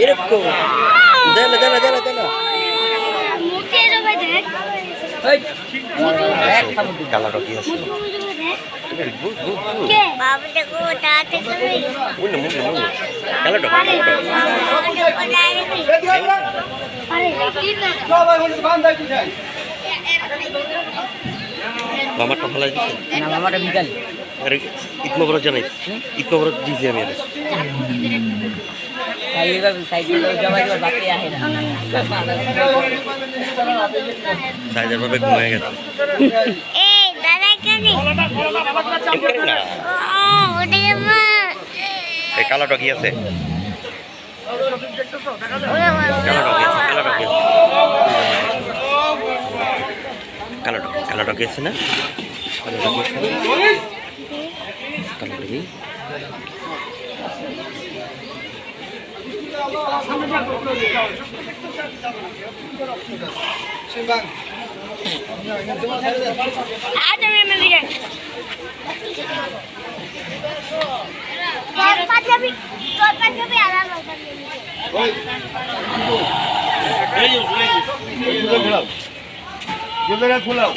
এরকম কালারটা কি আছে মামাটা ভালো দিচ্ছে না মামাটা বিকাল আরে ইতনা বড় জানাই ইতনা বড় দিছি আমি আরে সাইকেল জমাই বাকি আহে না সাইজের ভাবে ঘুমায় গেছে এই দাদা কেন এই কালারটা কি আছে কালারটা কি আছে না কালারটা কি খোলাও